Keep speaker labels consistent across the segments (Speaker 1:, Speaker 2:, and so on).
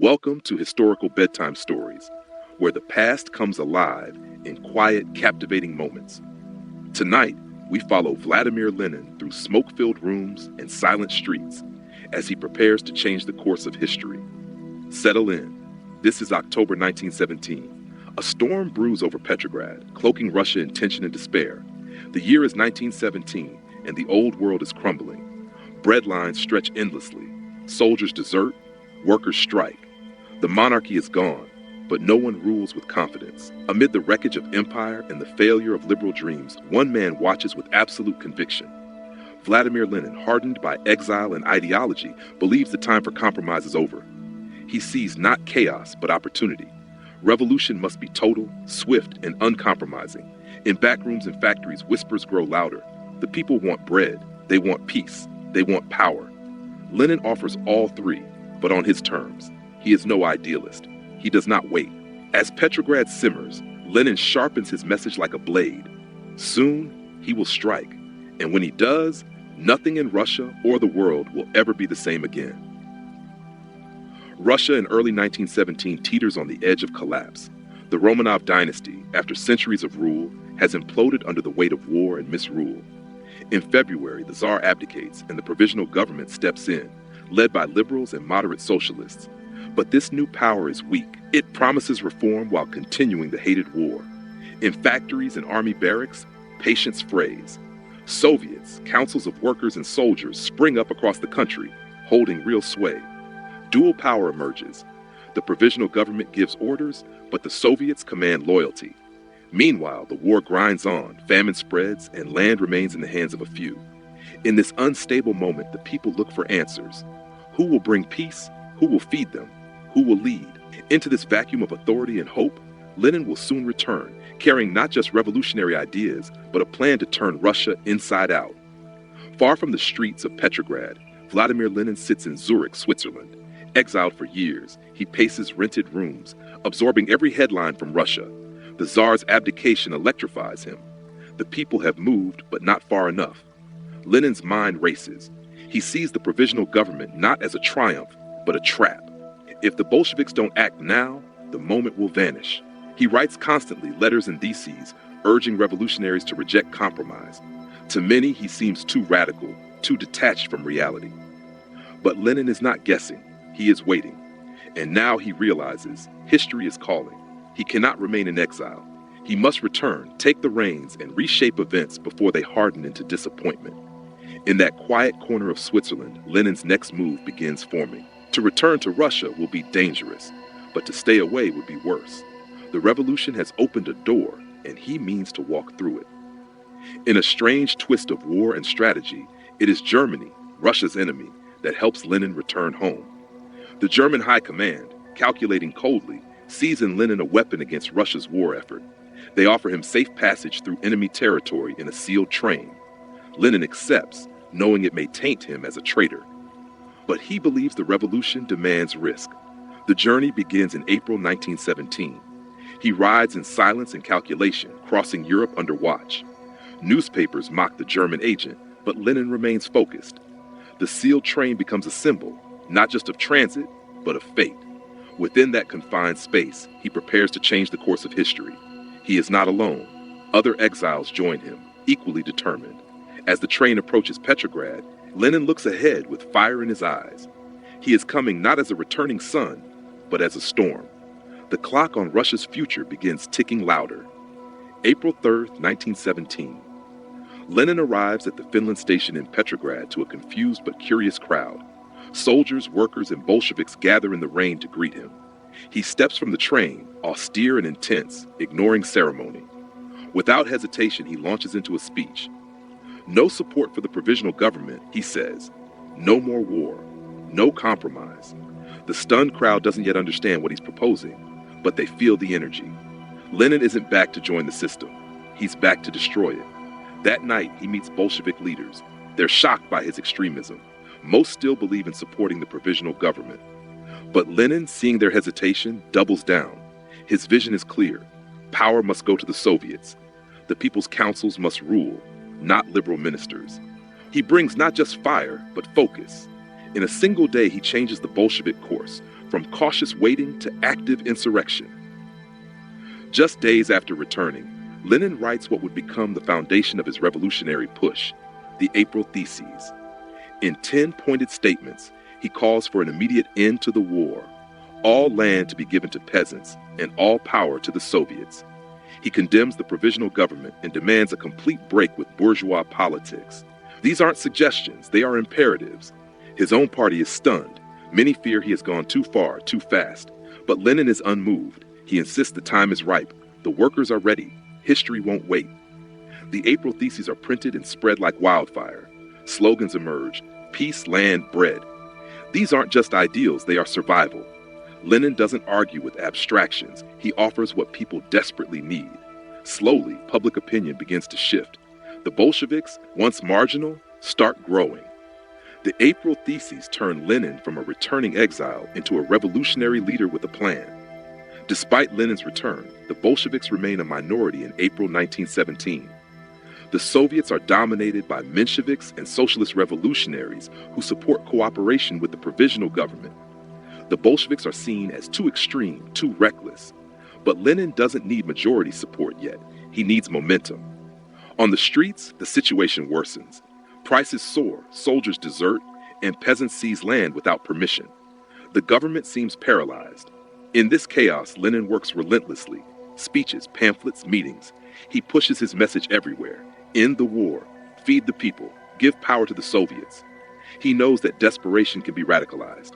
Speaker 1: Welcome to Historical Bedtime Stories, where the past comes alive in quiet, captivating moments. Tonight, we follow Vladimir Lenin through smoke-filled rooms and silent streets as he prepares to change the course of history. Settle in. This is October 1917. A storm brews over Petrograd, cloaking Russia in tension and despair. The year is 1917, and the old world is crumbling. Bread lines stretch endlessly. Soldiers desert. Workers strike. The monarchy is gone, but no one rules with confidence. Amid the wreckage of empire and the failure of liberal dreams, one man watches with absolute conviction. Vladimir Lenin, hardened by exile and ideology, believes the time for compromise is over. He sees not chaos, but opportunity. Revolution must be total, swift, and uncompromising. In backrooms and factories, whispers grow louder. The people want bread, they want peace, they want power. Lenin offers all three, but on his terms. He is no idealist. He does not wait. As Petrograd simmers, Lenin sharpens his message like a blade. Soon, he will strike. And when he does, nothing in Russia or the world will ever be the same again. Russia in early 1917 teeters on the edge of collapse. The Romanov dynasty, after centuries of rule, has imploded under the weight of war and misrule. In February, the Tsar abdicates and the provisional government steps in, led by liberals and moderate socialists. But this new power is weak. It promises reform while continuing the hated war. In factories and army barracks, patience frays. Soviets, councils of workers and soldiers spring up across the country, holding real sway. Dual power emerges. The provisional government gives orders, but the Soviets command loyalty. Meanwhile, the war grinds on, famine spreads, and land remains in the hands of a few. In this unstable moment, the people look for answers. Who will bring peace? Who will feed them? Who will lead? Into this vacuum of authority and hope, Lenin will soon return, carrying not just revolutionary ideas, but a plan to turn Russia inside out. Far from the streets of Petrograd, Vladimir Lenin sits in Zurich, Switzerland. Exiled for years, he paces rented rooms, absorbing every headline from Russia. The Tsar's abdication electrifies him. The people have moved, but not far enough. Lenin's mind races. He sees the provisional government not as a triumph, but a trap. If the Bolsheviks don't act now, the moment will vanish. He writes constantly letters and theses, urging revolutionaries to reject compromise. To many, he seems too radical, too detached from reality. But Lenin is not guessing. He is waiting. And now he realizes history is calling. He cannot remain in exile. He must return, take the reins, and reshape events before they harden into disappointment. In that quiet corner of Switzerland, Lenin's next move begins forming. To return to Russia will be dangerous, but to stay away would be worse. The revolution has opened a door, and he means to walk through it. In a strange twist of war and strategy, it is Germany, Russia's enemy, that helps Lenin return home. The German high command, calculating coldly, sees in Lenin a weapon against Russia's war effort. They offer him safe passage through enemy territory in a sealed train. Lenin accepts, knowing it may taint him as a traitor. But he believes the revolution demands risk. The journey begins in April 1917. He rides in silence and calculation, crossing Europe under watch. Newspapers mock the German agent, but Lenin remains focused. The sealed train becomes a symbol, not just of transit, but of fate. Within that confined space, he prepares to change the course of history. He is not alone. Other exiles join him, equally determined. As the train approaches Petrograd, Lenin looks ahead with fire in his eyes. He is coming not as a returning sun, but as a storm. The clock on Russia's future begins ticking louder. April 3rd, 1917. Lenin arrives at the Finland station in Petrograd to a confused but curious crowd. Soldiers, workers, and Bolsheviks gather in the rain to greet him. He steps from the train, austere and intense, ignoring ceremony. Without hesitation, he launches into a speech. No support for the provisional government, he says. No more war. No compromise. The stunned crowd doesn't yet understand what he's proposing, but they feel the energy. Lenin isn't back to join the system. He's back to destroy it. That night, he meets Bolshevik leaders. They're shocked by his extremism. Most still believe in supporting the provisional government. But Lenin, seeing their hesitation, doubles down. His vision is clear. Power must go to the Soviets. The people's councils must rule, not liberal ministers. He brings not just fire, but focus. In a single day, he changes the Bolshevik course, from cautious waiting to active insurrection. Just days after returning, Lenin writes what would become the foundation of his revolutionary push, the April Theses. In 10 pointed statements, he calls for an immediate end to the war, all land to be given to peasants, and all power to the Soviets. He condemns the provisional government and demands a complete break with bourgeois politics. These aren't suggestions, they are imperatives. His own party is stunned. Many fear he has gone too far, too fast. But Lenin is unmoved. He insists the time is ripe. The workers are ready. History won't wait. The April Theses are printed and spread like wildfire. Slogans emerge: peace, land, bread. These aren't just ideals, they are survival. Lenin doesn't argue with abstractions. He offers what people desperately need. Slowly, public opinion begins to shift. The Bolsheviks, once marginal, start growing. The April Theses turn Lenin from a returning exile into a revolutionary leader with a plan. Despite Lenin's return, the Bolsheviks remain a minority in April 1917. The Soviets are dominated by Mensheviks and socialist revolutionaries who support cooperation with the provisional government. The Bolsheviks are seen as too extreme, too reckless. But Lenin doesn't need majority support yet. He needs momentum. On the streets, the situation worsens. Prices soar, soldiers desert, and peasants seize land without permission. The government seems paralyzed. In this chaos, Lenin works relentlessly. Speeches, pamphlets, meetings. He pushes his message everywhere. End the war. Feed the people. Give power to the Soviets. He knows that desperation can be radicalized.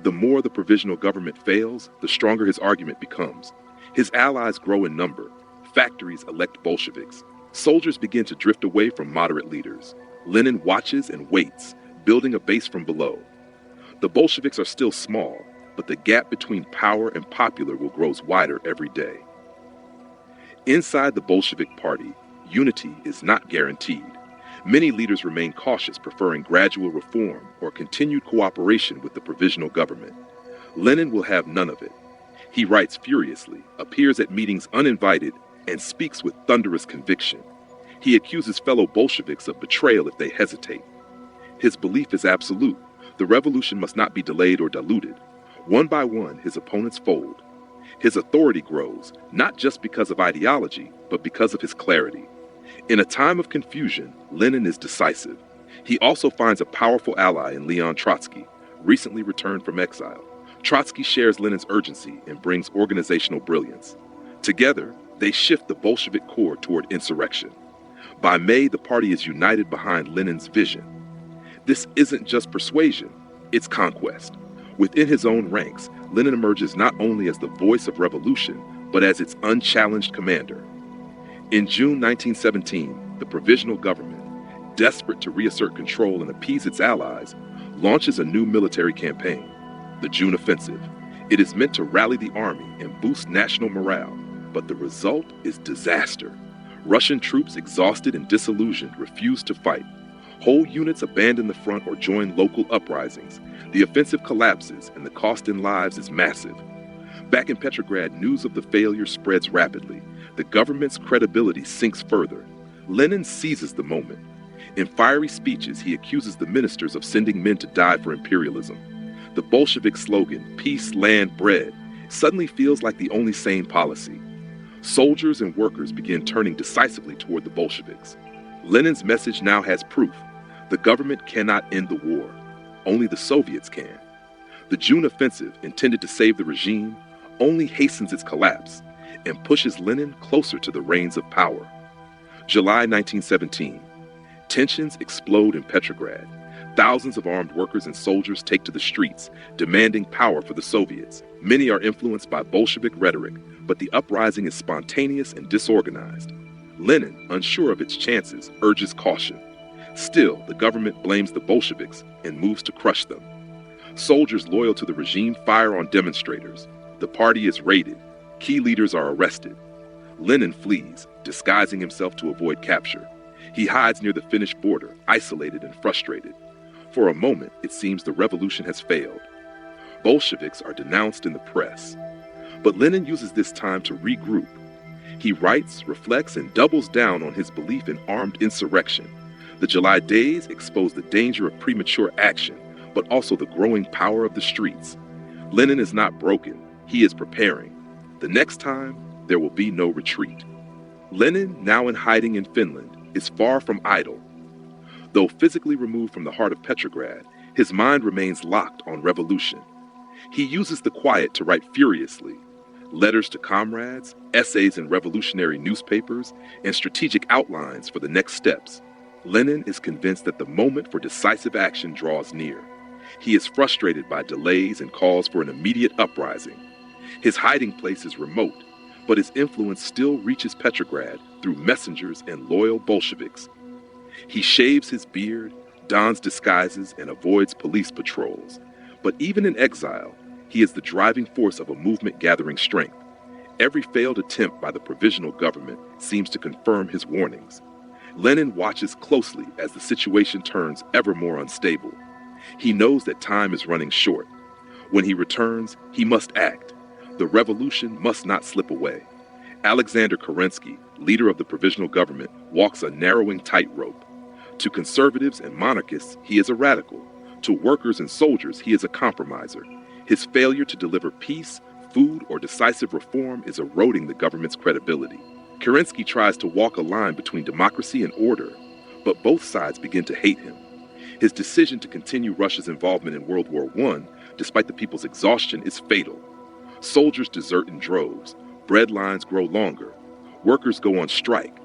Speaker 1: The more the provisional government fails, the stronger his argument becomes. His allies grow in number. Factories elect Bolsheviks. Soldiers begin to drift away from moderate leaders. Lenin watches and waits, building a base from below. The Bolsheviks are still small, but the gap between power and popular will grow wider every day. Inside the Bolshevik Party, unity is not guaranteed. Many leaders remain cautious, preferring gradual reform or continued cooperation with the provisional government. Lenin will have none of it. He writes furiously, appears at meetings uninvited, and speaks with thunderous conviction. He accuses fellow Bolsheviks of betrayal if they hesitate. His belief is absolute. The revolution must not be delayed or diluted. One by one, his opponents fold. His authority grows, not just because of ideology, but because of his clarity. In a time of confusion, Lenin is decisive. He also finds a powerful ally in Leon Trotsky, recently returned from exile. Trotsky shares Lenin's urgency and brings organizational brilliance. Together, they shift the Bolshevik core toward insurrection. By May, the party is united behind Lenin's vision. This isn't just persuasion, it's conquest. Within his own ranks, Lenin emerges not only as the voice of revolution, but as its unchallenged commander. In June 1917, the provisional government, desperate to reassert control and appease its allies, launches a new military campaign, the June Offensive. It is meant to rally the army and boost national morale, but the result is disaster. Russian troops, exhausted and disillusioned, refuse to fight. Whole units abandon the front or join local uprisings. The offensive collapses, and the cost in lives is massive. Back in Petrograd, news of the failure spreads rapidly. The government's credibility sinks further. Lenin seizes the moment. In fiery speeches, he accuses the ministers of sending men to die for imperialism. The Bolshevik slogan, peace, land, bread, suddenly feels like the only sane policy. Soldiers and workers begin turning decisively toward the Bolsheviks. Lenin's message now has proof. The government cannot end the war. Only the Soviets can. The June Offensive, intended to save the regime, only hastens its collapse and pushes Lenin closer to the reins of power. July 1917. Tensions explode in Petrograd. Thousands of armed workers and soldiers take to the streets, demanding power for the Soviets. Many are influenced by Bolshevik rhetoric, but the uprising is spontaneous and disorganized. Lenin, unsure of its chances, urges caution. Still, the government blames the Bolsheviks and moves to crush them. Soldiers loyal to the regime fire on demonstrators. The party is raided. Key leaders are arrested. Lenin flees, disguising himself to avoid capture. He hides near the Finnish border, isolated and frustrated. For a moment, it seems the revolution has failed. Bolsheviks are denounced in the press. But Lenin uses this time to regroup. He writes, reflects, and doubles down on his belief in armed insurrection. The July days expose the danger of premature action, but also the growing power of the streets. Lenin is not broken, he is preparing. The next time, there will be no retreat. Lenin, now in hiding in Finland, is far from idle. Though physically removed from the heart of Petrograd, his mind remains locked on revolution. He uses the quiet to write furiously, letters to comrades, essays in revolutionary newspapers, and strategic outlines for the next steps. Lenin is convinced that the moment for decisive action draws near. He is frustrated by delays and calls for an immediate uprising. His hiding place is remote, but his influence still reaches Petrograd through messengers and loyal Bolsheviks. He shaves his beard, dons disguises, and avoids police patrols. But even in exile, he is the driving force of a movement gathering strength. Every failed attempt by the provisional government seems to confirm his warnings. Lenin watches closely as the situation turns ever more unstable. He knows that time is running short. When he returns, he must act. The revolution must not slip away. Alexander Kerensky, leader of the provisional government, walks a narrowing tightrope. To conservatives and monarchists, he is a radical. To workers and soldiers, he is a compromiser. His failure to deliver peace, food, or decisive reform is eroding the government's credibility. Kerensky tries to walk a line between democracy and order, but both sides begin to hate him. His decision to continue Russia's involvement in World War I, despite the people's exhaustion, is fatal. Soldiers desert in droves, bread lines grow longer, workers go on strike.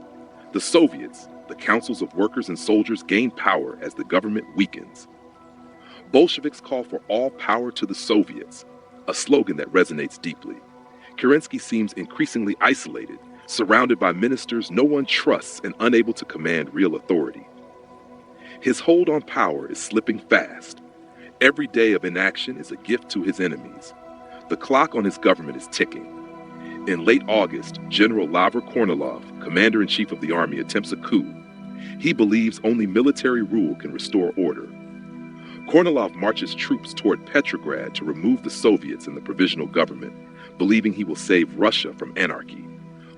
Speaker 1: The Soviets, the councils of workers and soldiers, gain power as the government weakens. Bolsheviks call for all power to the Soviets, a slogan that resonates deeply. Kerensky seems increasingly isolated, surrounded by ministers no one trusts and unable to command real authority. His hold on power is slipping fast. Every day of inaction is a gift to his enemies. The clock on his government is ticking. In late August, General Lavr Kornilov, commander-in-chief of the army, attempts a coup. He believes only military rule can restore order. Kornilov marches troops toward Petrograd to remove the Soviets and the provisional government, believing he will save Russia from anarchy.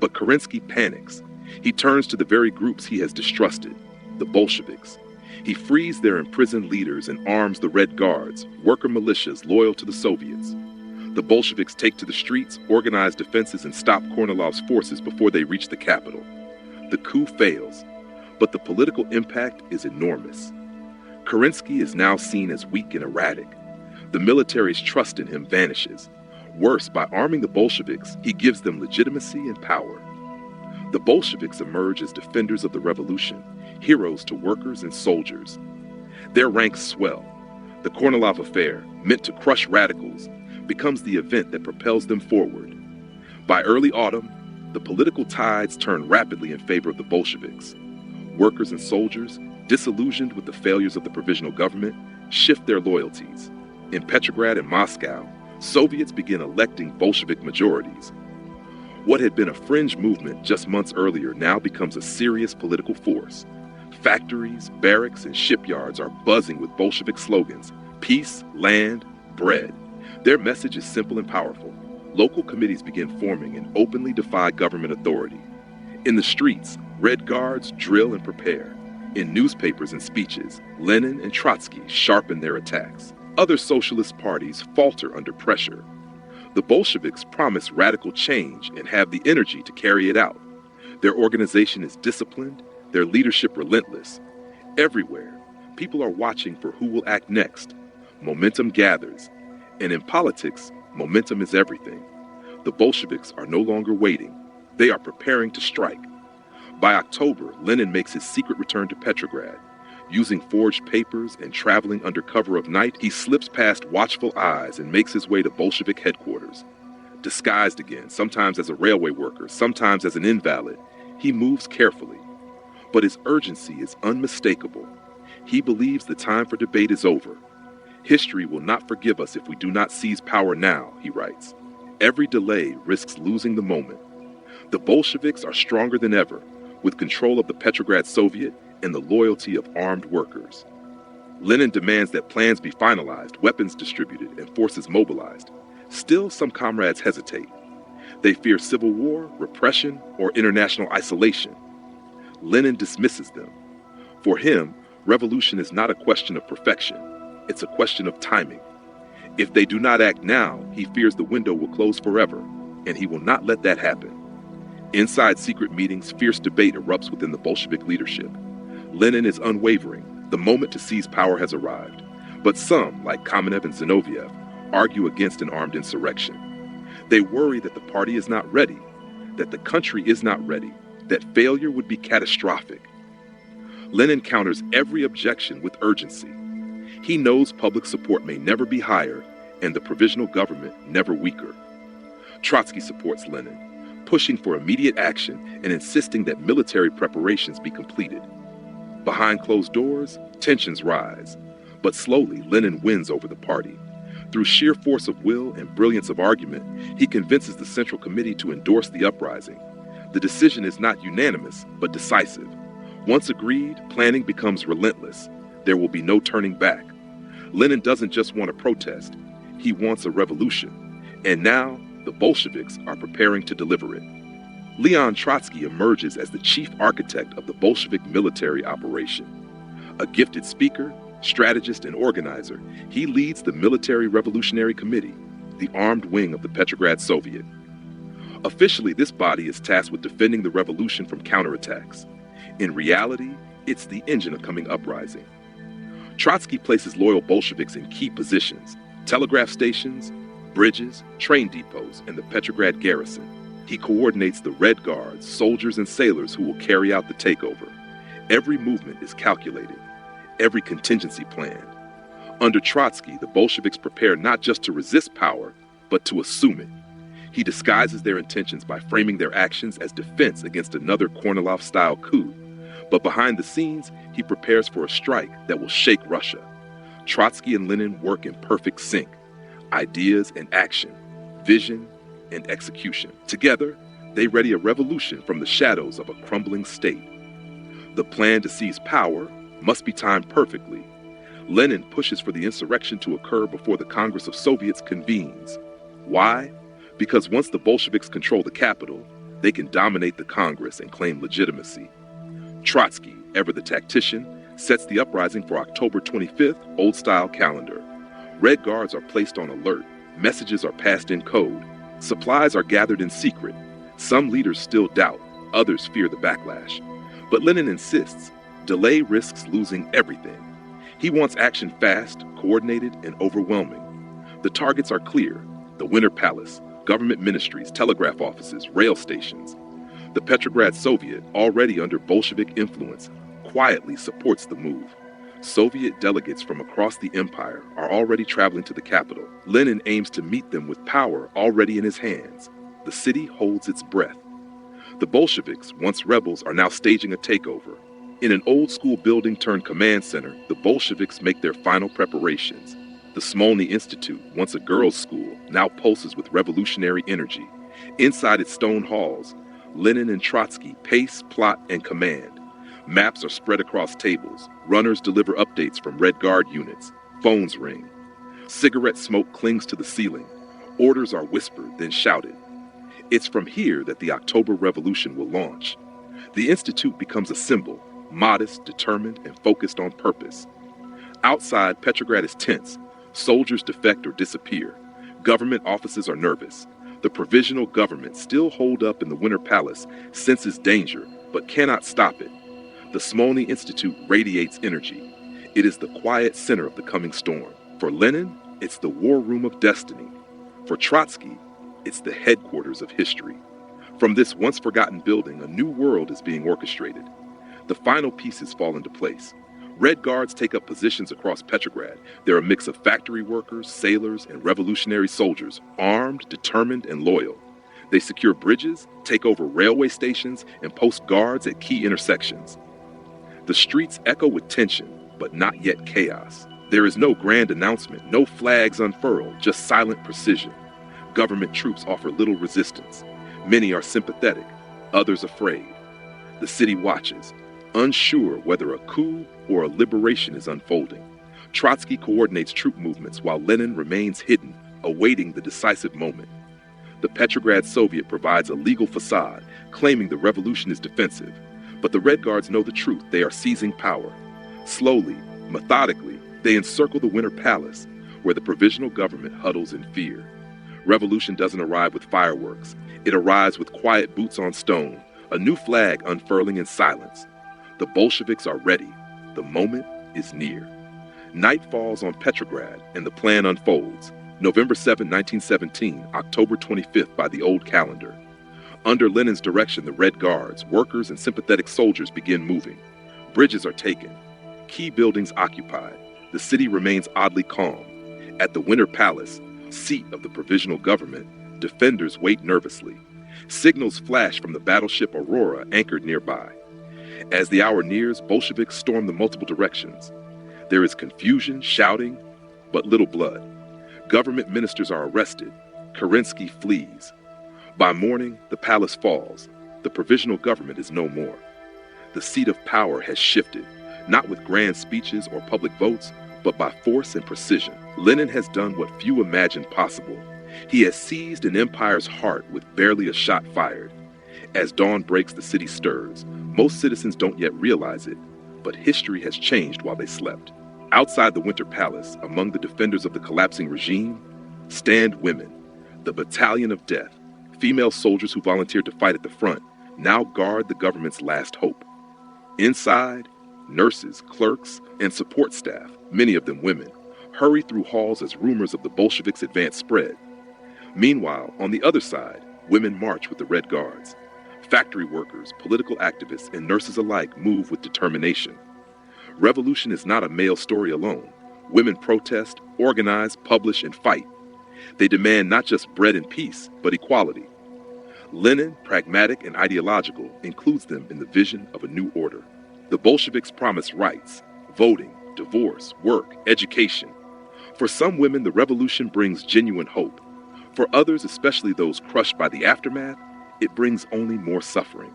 Speaker 1: But Kerensky panics. He turns to the very groups he has distrusted, the Bolsheviks. He frees their imprisoned leaders and arms the Red Guards, worker militias loyal to the Soviets. The Bolsheviks take to the streets, organize defenses, and stop Kornilov's forces before they reach the capital. The coup fails, but the political impact is enormous. Kerensky is now seen as weak and erratic. The military's trust in him vanishes. Worse, by arming the Bolsheviks, he gives them legitimacy and power. The Bolsheviks emerge as defenders of the revolution, heroes to workers and soldiers. Their ranks swell. The Kornilov affair, meant to crush radicals, becomes the event that propels them forward. By early autumn, the political tides turn rapidly in favor of the Bolsheviks. Workers and soldiers, disillusioned with the failures of the provisional government, shift their loyalties. In Petrograd and Moscow, Soviets begin electing Bolshevik majorities. What had been a fringe movement just months earlier now becomes a serious political force. Factories, barracks, and shipyards are buzzing with Bolshevik slogans: peace, land, bread. Their message is simple and powerful. Local committees begin forming and openly defy government authority. In the streets, Red Guards drill and prepare. In newspapers and speeches, Lenin and Trotsky sharpen their attacks. Other socialist parties falter under pressure. The Bolsheviks promise radical change and have the energy to carry it out. Their organization is disciplined, their leadership relentless. Everywhere, people are watching for who will act next. Momentum gathers. And in politics, momentum is everything. The Bolsheviks are no longer waiting. They are preparing to strike. By October, Lenin makes his secret return to Petrograd. Using forged papers and traveling under cover of night, he slips past watchful eyes and makes his way to Bolshevik headquarters. Disguised again, sometimes as a railway worker, sometimes as an invalid, he moves carefully. But his urgency is unmistakable. He believes the time for debate is over. History will not forgive us if we do not seize power now, he writes. Every delay risks losing the moment. The Bolsheviks are stronger than ever, with control of the Petrograd Soviet and the loyalty of armed workers. Lenin demands that plans be finalized, weapons distributed, and forces mobilized. Still, some comrades hesitate. They fear civil war, repression, or international isolation. Lenin dismisses them. For him, revolution is not a question of perfection. It's a question of timing. If they do not act now, he fears the window will close forever, and he will not let that happen. Inside secret meetings, fierce debate erupts within the Bolshevik leadership. Lenin is unwavering. The moment to seize power has arrived. But some, like Kamenev and Zinoviev, argue against an armed insurrection. They worry that the party is not ready, that the country is not ready, that failure would be catastrophic. Lenin counters every objection with urgency. He knows public support may never be higher and the provisional government never weaker. Trotsky supports Lenin, pushing for immediate action and insisting that military preparations be completed. Behind closed doors, tensions rise, but slowly Lenin wins over the party. Through sheer force of will and brilliance of argument, he convinces the Central Committee to endorse the uprising. The decision is not unanimous, but decisive. Once agreed, planning becomes relentless. There will be no turning back. Lenin doesn't just want a protest, he wants a revolution. And now, the Bolsheviks are preparing to deliver it. Leon Trotsky emerges as the chief architect of the Bolshevik military operation. A gifted speaker, strategist, and organizer, he leads the Military Revolutionary Committee, the armed wing of the Petrograd Soviet. Officially, this body is tasked with defending the revolution from counterattacks. In reality, it's the engine of coming uprising. Trotsky places loyal Bolsheviks in key positions: telegraph stations, bridges, train depots, and the Petrograd garrison. He coordinates the Red Guards, soldiers, and sailors who will carry out the takeover. Every movement is calculated, every contingency planned. Under Trotsky, the Bolsheviks prepare not just to resist power, but to assume it. He disguises their intentions by framing their actions as defense against another Kornilov-style coup. But behind the scenes, he prepares for a strike that will shake Russia. Trotsky and Lenin work in perfect sync. Ideas and action, vision and execution. Together, they ready a revolution from the shadows of a crumbling state. The plan to seize power must be timed perfectly. Lenin pushes for the insurrection to occur before the Congress of Soviets convenes. Why? Because once the Bolsheviks control the capital, they can dominate the Congress and claim legitimacy. Trotsky, ever the tactician, sets the uprising for October 25th, old-style calendar. Red Guards are placed on alert. Messages are passed in code. Supplies are gathered in secret. Some leaders still doubt, others fear the backlash. But Lenin insists, delay risks losing everything. He wants action fast, coordinated, and overwhelming. The targets are clear: the Winter Palace, government ministries, telegraph offices, rail stations. The Petrograd Soviet, already under Bolshevik influence, quietly supports the move. Soviet delegates from across the empire are already traveling to the capital. Lenin aims to meet them with power already in his hands. The city holds its breath. The Bolsheviks, once rebels, are now staging a takeover. In an old-school building turned command center, the Bolsheviks make their final preparations. The Smolny Institute, once a girls' school, now pulses with revolutionary energy. Inside its stone halls, Lenin and Trotsky pace, plot, and command. Maps are spread across tables. Runners deliver updates from Red Guard units. Phones ring. Cigarette smoke clings to the ceiling. Orders are whispered, then shouted. It's from here that the October Revolution will launch. The Institute becomes a symbol, modest, determined, and focused on purpose. Outside, Petrograd is tense. Soldiers defect or disappear. Government offices are nervous. The provisional government, still holed up in the Winter Palace, senses danger, but cannot stop it. The Smolny Institute radiates energy. It is the quiet center of the coming storm. For Lenin, it's the war room of destiny. For Trotsky, it's the headquarters of history. From this once-forgotten building, a new world is being orchestrated. The final pieces fall into place. Red Guards take up positions across Petrograd. They're a mix of factory workers, sailors, and revolutionary soldiers, armed, determined, and loyal. They secure bridges, take over railway stations, and post guards at key intersections. The streets echo with tension, but not yet chaos. There is no grand announcement, no flags unfurled, just silent precision. Government troops offer little resistance. Many are sympathetic, others afraid. The city watches, unsure whether a coup or a liberation is unfolding. Trotsky coordinates troop movements while Lenin remains hidden, awaiting the decisive moment. The Petrograd Soviet provides a legal facade, claiming the revolution is defensive. But the Red Guards know the truth. They are seizing power. Slowly, methodically, they encircle the Winter Palace. where the provisional government huddles in fear. Revolution doesn't arrive with fireworks. It arrives with quiet boots on stone, a new flag unfurling in silence. The Bolsheviks are ready. The moment is near. Night falls on Petrograd, and the plan unfolds. November 7, 1917, October 25th by the old calendar. Under Lenin's direction, the Red Guards, workers, and sympathetic soldiers begin moving. Bridges are taken. Key buildings occupied. The city remains oddly calm. At the Winter Palace, seat of the provisional government, defenders wait nervously. Signals flash from the battleship Aurora anchored nearby. As the hour nears, Bolsheviks storm the multiple directions. There is confusion, shouting, but little blood. Government ministers are arrested. Kerensky flees. By morning, the palace falls. The provisional government is no more. The seat of power has shifted, not with grand speeches or public votes, but by force and precision. Lenin has done what few imagined possible. He has seized an empire's heart with barely a shot fired. As dawn breaks, the city stirs. Most citizens don't yet realize it, but history has changed while they slept. Outside the Winter Palace, among the defenders of the collapsing regime, stand women, the battalion of death. Female soldiers who volunteered to fight at the front now guard the government's last hope. Inside, nurses, clerks, and support staff, many of them women, hurry through halls as rumors of the Bolsheviks' advance spread. Meanwhile, on the other side, women march with the Red Guards. Factory workers, political activists, and nurses alike move with determination. Revolution is not a male story alone. Women protest, organize, publish, and fight. They demand not just bread and peace, but equality. Lenin, pragmatic and ideological, includes them in the vision of a new order. The Bolsheviks promise rights, voting, divorce, work, education. For some women, the revolution brings genuine hope. For others, especially those crushed by the aftermath, it brings only more suffering.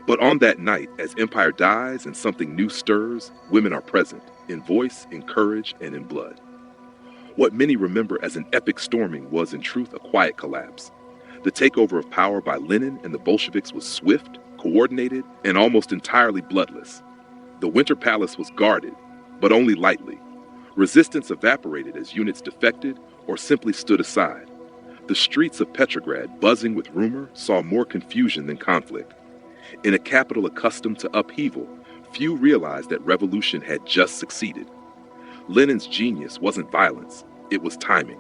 Speaker 1: But on that night, as empire dies and something new stirs, women are present, in voice, in courage, and in blood. What many remember as an epic storming was in truth a quiet collapse. The takeover of power by Lenin and the Bolsheviks was swift, coordinated, and almost entirely bloodless. The Winter Palace was guarded, but only lightly. Resistance evaporated as units defected or simply stood aside. The streets of Petrograd, buzzing with rumor, saw more confusion than conflict. In a capital accustomed to upheaval, few realized that revolution had just succeeded. Lenin's genius wasn't violence, it was timing.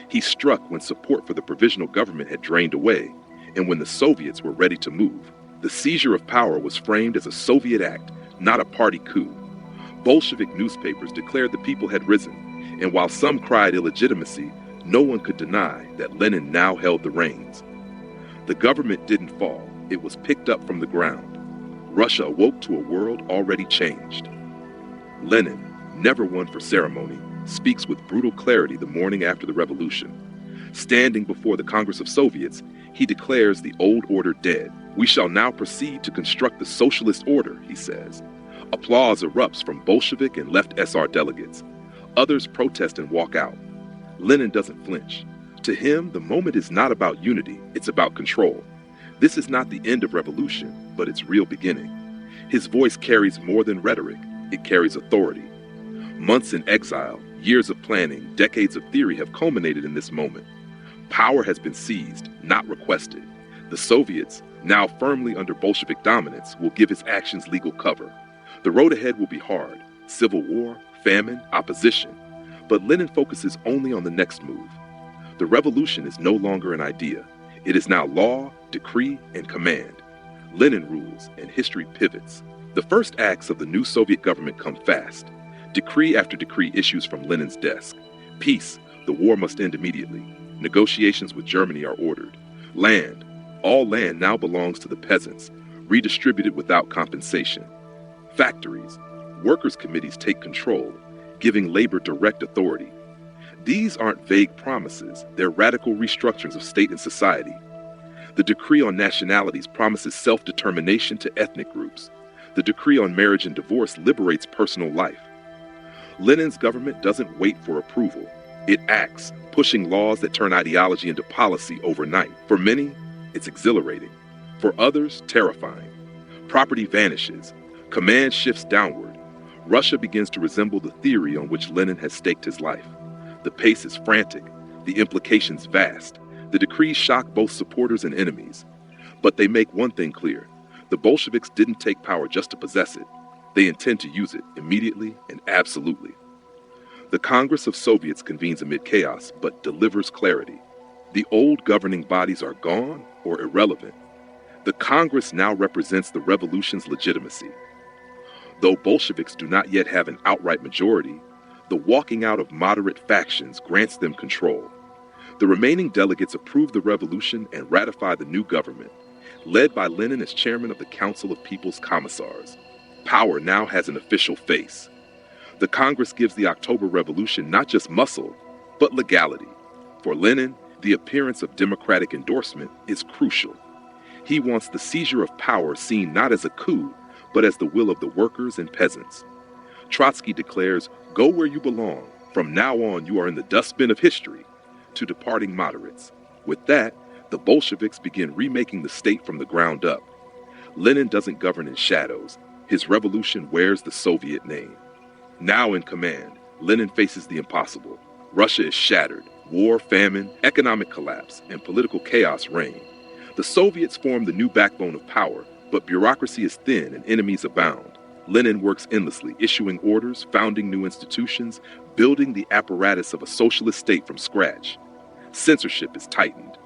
Speaker 1: He struck when support for the provisional government had drained away, and when the Soviets were ready to move. The seizure of power was framed as a Soviet act, not a party coup. Bolshevik newspapers declared the people had risen, and while some cried illegitimacy, no one could deny that Lenin now held the reins. The government didn't fall, it was picked up from the ground. Russia awoke to a world already changed. Lenin, never one for ceremony, speaks with brutal clarity the morning after the revolution. Standing before the Congress of Soviets, he declares the old order dead. We shall now proceed to construct the socialist order, he says. Applause erupts from Bolshevik and left SR delegates. Others protest and walk out. Lenin doesn't flinch. To him, the moment is not about unity, it's about control. This is not the end of revolution, but its real beginning. His voice carries more than rhetoric, it carries authority. Months in exile, years of planning, decades of theory have culminated in this moment. Power has been seized, not requested. The Soviets, now firmly under Bolshevik dominance, will give his actions legal cover. The road ahead will be hard: civil war, famine, opposition. But Lenin focuses only on the next move. The revolution is no longer an idea. It is now law, decree, and command. Lenin rules, and history pivots. The first acts of the new Soviet government come fast. Decree after decree issues from Lenin's desk. Peace, the war must end immediately. Negotiations with Germany are ordered. Land, all land now belongs to the peasants, redistributed without compensation. Factories, workers' committees take control, giving labor direct authority. These aren't vague promises, they're radical restructurings of state and society. The decree on nationalities promises self-determination to ethnic groups. The decree on marriage and divorce liberates personal life. Lenin's government doesn't wait for approval. It acts, pushing laws that turn ideology into policy overnight. For many, it's exhilarating. For others, terrifying. Property vanishes. Command shifts downward. Russia begins to resemble the theory on which Lenin has staked his life. The pace is frantic, the implications vast. The decrees shock both supporters and enemies. But they make one thing clear. The Bolsheviks didn't take power just to possess it. They intend to use it immediately and absolutely. The Congress of Soviets convenes amid chaos, but delivers clarity. The old governing bodies are gone or irrelevant. The Congress now represents the revolution's legitimacy. Though Bolsheviks do not yet have an outright majority, the walking out of moderate factions grants them control. The remaining delegates approve the revolution and ratify the new government, led by Lenin as chairman of the Council of People's Commissars. Power now has an official face. The Congress gives the October Revolution not just muscle, but legality. For Lenin, the appearance of democratic endorsement is crucial. He wants the seizure of power seen not as a coup, but as the will of the workers and peasants. Trotsky declares, "Go where you belong. From now on, you are in the dustbin of history," to departing moderates. With that, the Bolsheviks begin remaking the state from the ground up. Lenin doesn't govern in shadows. His revolution wears the Soviet name. Now in command, Lenin faces the impossible. Russia is shattered. War, famine, economic collapse, and political chaos reign. The Soviets form the new backbone of power, but bureaucracy is thin and enemies abound. Lenin works endlessly, issuing orders, founding new institutions, building the apparatus of a socialist state from scratch. Censorship is tightened.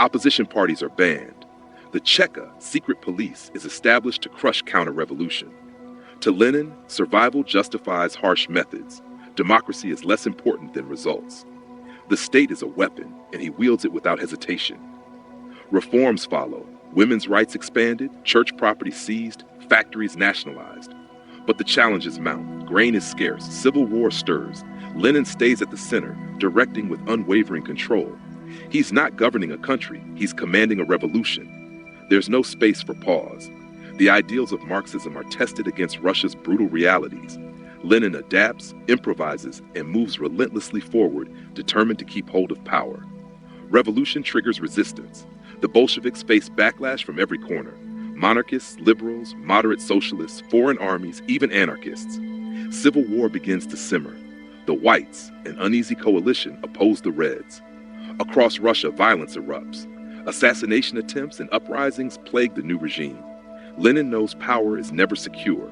Speaker 1: Opposition parties are banned. The Cheka, secret police, is established to crush counter-revolution. To Lenin, survival justifies harsh methods. Democracy is less important than results. The state is a weapon, and he wields it without hesitation. Reforms follow. Women's rights expanded, church property seized, factories nationalized. But the challenges mount. Grain is scarce, civil war stirs. Lenin stays at the center, directing with unwavering control. He's not governing a country, he's commanding a revolution. There's no space for pause. The ideals of Marxism are tested against Russia's brutal realities. Lenin adapts, improvises, and moves relentlessly forward, determined to keep hold of power. Revolution triggers resistance. The Bolsheviks face backlash from every corner. Monarchists, liberals, moderate socialists, foreign armies, even anarchists. Civil war begins to simmer. The Whites, an uneasy coalition, oppose the Reds. Across Russia, violence erupts. Assassination attempts and uprisings plague the new regime. Lenin knows power is never secure.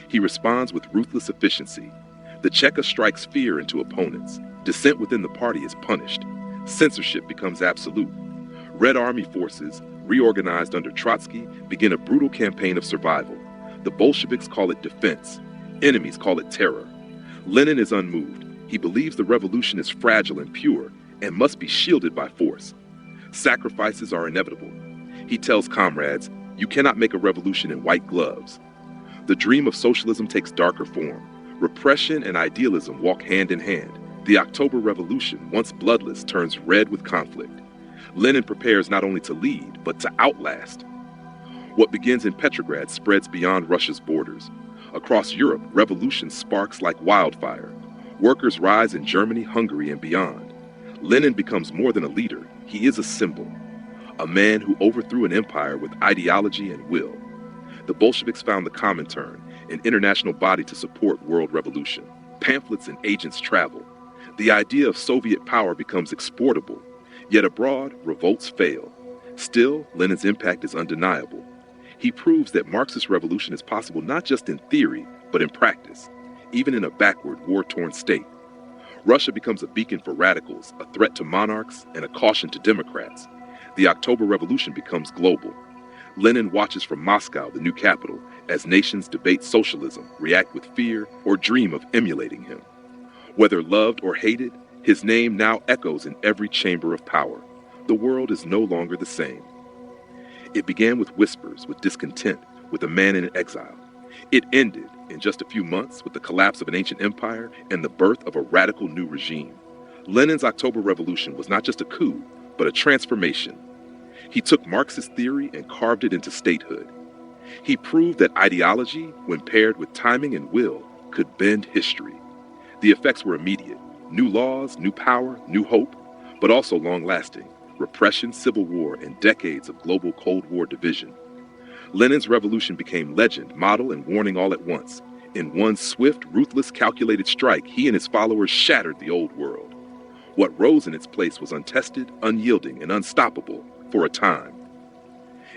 Speaker 1: He responds with ruthless efficiency. The Cheka strikes fear into opponents. Dissent within the party is punished. Censorship becomes absolute. Red Army forces, reorganized under Trotsky, begin a brutal campaign of survival. The Bolsheviks call it defense. Enemies call it terror. Lenin is unmoved. He believes the revolution is fragile and pure and must be shielded by force. Sacrifices are inevitable. He tells comrades, "You cannot make a revolution in white gloves." The dream of socialism takes darker form. Repression and idealism walk hand in hand. The October Revolution, once bloodless, turns red with conflict. Lenin prepares not only to lead, but to outlast. What begins in Petrograd spreads beyond Russia's borders. Across Europe, revolution sparks like wildfire. Workers rise in Germany, Hungary, and beyond. Lenin becomes more than a leader. He is a symbol. A man who overthrew an empire with ideology and will. The Bolsheviks found the Comintern, an international body to support world revolution. Pamphlets and agents travel. The idea of Soviet power becomes exportable. Yet abroad, revolts fail. Still, Lenin's impact is undeniable. He proves that Marxist revolution is possible not just in theory, but in practice, even in a backward, war-torn state. Russia becomes a beacon for radicals, a threat to monarchs, and a caution to democrats. The October Revolution becomes global. Lenin watches from Moscow, the new capital, as nations debate socialism, react with fear, or dream of emulating him. Whether loved or hated, his name now echoes in every chamber of power. The world is no longer the same. It began with whispers, with discontent, with a man in exile. It ended in just a few months with the collapse of an ancient empire and the birth of a radical new regime. Lenin's October Revolution was not just a coup, but a transformation. He took Marxist theory and carved it into statehood. He proved that ideology, when paired with timing and will, could bend history. The effects were immediate. New laws, new power, new hope, but also long-lasting. Repression, civil war, and decades of global Cold War division. Lenin's revolution became legend, model, and warning all at once. In one swift, ruthless, calculated strike, he and his followers shattered the old world. What rose in its place was untested, unyielding, and unstoppable for a time.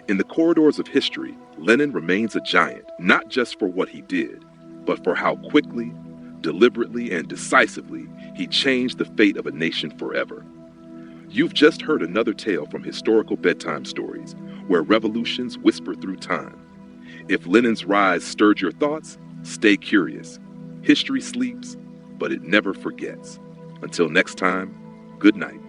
Speaker 1: In the corridors of history, Lenin remains a giant, not just for what he did, but for how quickly, deliberately, and decisively he changed the fate of a nation forever. You've just heard another tale from historical bedtime stories, where revolutions whisper through time. If Lenin's rise stirred your thoughts, stay curious. History sleeps, but it never forgets. Until next time, good night.